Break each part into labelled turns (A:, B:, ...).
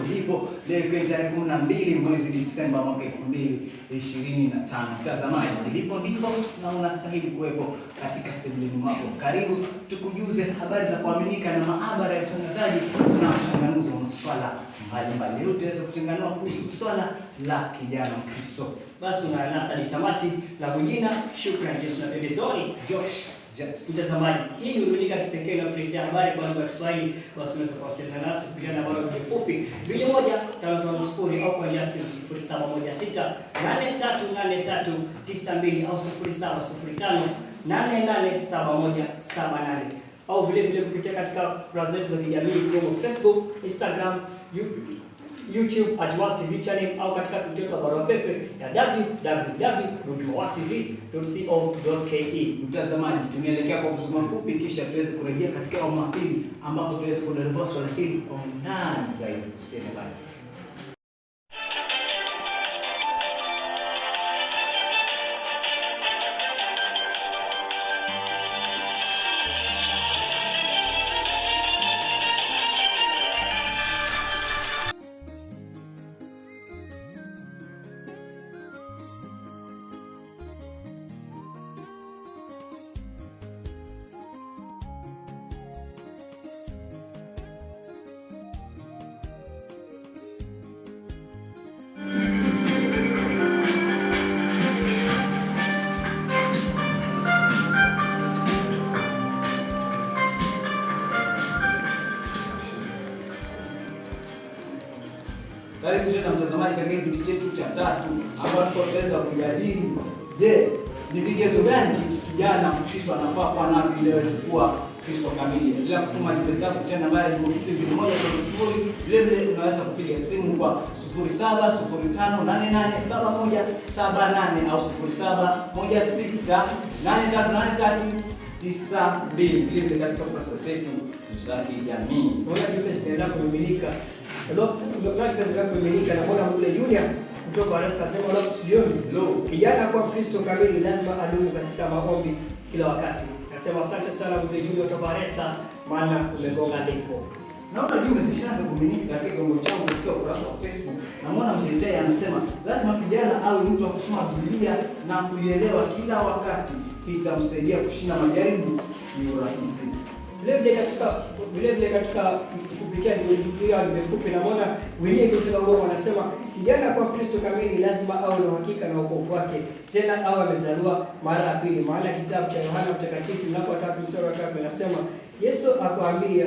A: tulipo leo ikiwa tarehe 12 mwezi Disemba mwaka 2025. Mtazamaji, ndipo na unastahili kuwepo katika sebuleni mwako. Karibu tukujuze habari za kuaminika na maabara ya utangazaji na uchanganuzi wa masuala mbalimbali. Leo tutaweza kuchanganua kuhusu swala la kijana Mkristo.
B: Basi unanasa ni tamati la kujina. Shukrani Yesu na pembezoni
A: Josh James.
B: Mtazamaji, hii ni runinga kipekee inayokuletea habari kwa lugha ya Kiswahili. Wasimweza kuwasiliana nasi kupitia nambari ya fupi 21550 au kwa njia simu 0716838392 au 0705887178 au vile kupitia katika kurasa zetu za kijamii kama Facebook, Instagram, YouTube @wastv channel au katika kutoka barua pepe ya www.wastv.co.ke.
A: Mtazamaji, tunaelekea kwa kusoma fupi kisha tuweze kurejea katika awamu ya pili ambapo tuweze kudadavua swala hili kwa undani zaidi. Useme bali. Karibu tena mtazamaji katika kipindi chetu cha 3 ambapo tutaweza kujadili, je, ni vigezo gani kijana Mkristo anafaa kuwa navyo ili aweze kuwa Kristo kamili? Endelea kutuma jumbe zako kupitia nambari ya 2100. Vile unaweza kupiga simu kwa 0705887178 au 0716838392. Vile katika kurasa zetu za kijamii.
B: Naona jumbe zinaendelea kumiminika. Na mbona mule Junior kutoka Arasa asema leo studioni, kijana kwa Kristo kamili lazima adumu katika maombi kila wakati. Nasema asante sana mule Junior kutoka Arasa, maana umegonga ndipo.
A: Naona jumbe zishaanza kuminika katika kiungo changu katika ukurasa wa Facebook. Na mwana mzee anasema lazima kijana awe mtu wa kusoma Biblia na kuielewa kila wakati, itamsaidia kushinda majaribu kwa urahisi. Vile katika kupitia Biblia nimefupi na mbona wenyewe kutoka wao wanasema kijana kwa Kristo kamili lazima awe na uhakika na wokovu wake, tena awe amezaliwa mara ya pili. Maana kitabu cha Yohana Mtakatifu mlango 3 mstari wa 3 inasema, Yesu akawaambia,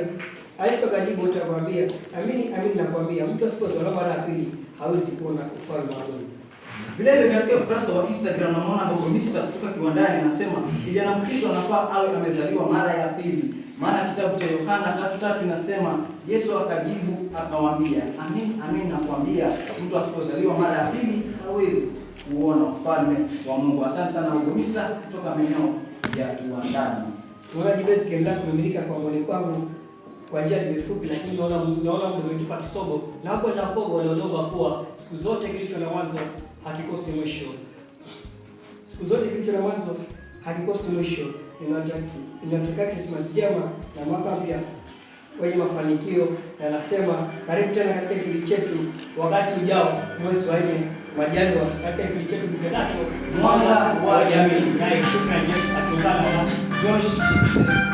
A: alipojibu utakwambia, amini nakwambia, mtu asipozaliwa mara ya pili hawezi kuona ufalme wa Mungu. Vile katika ukurasa wa Instagram namuona Bogo Mr kutoka Kiwandani anasema kijana Mkristo anafaa awe amezaliwa mara ya pili. Maana kitabu cha Yohana 3:3 inasema, Yesu akajibu akawaambia, amin nakwambia, mtu asipozaliwa mara ya pili hawezi kuona ufalme wa Mungu. Asante sana Bogo Mr kutoka maeneo ya Kiwandani.
B: Tunaji basi kiendelea kumilika kwa mwili kwangu kwa njia fupi, lakini naona mtu umetupa kisogo na hapo na pogo wanaondoa kuwa siku zote kilicho na mwanzo hakikosi mwisho. Siku zote kilicho na mwanzo hakikosi mwisho. Ninataka Christmas njema na mwaka mpya wenye mafanikio, na nasema karibu tena katika kipindi chetu wakati ujao mwezi wa 4 majaliwa katika kipindi chetu kitakacho mwanga wa jamii. Na shukrani James atungana na Josh James.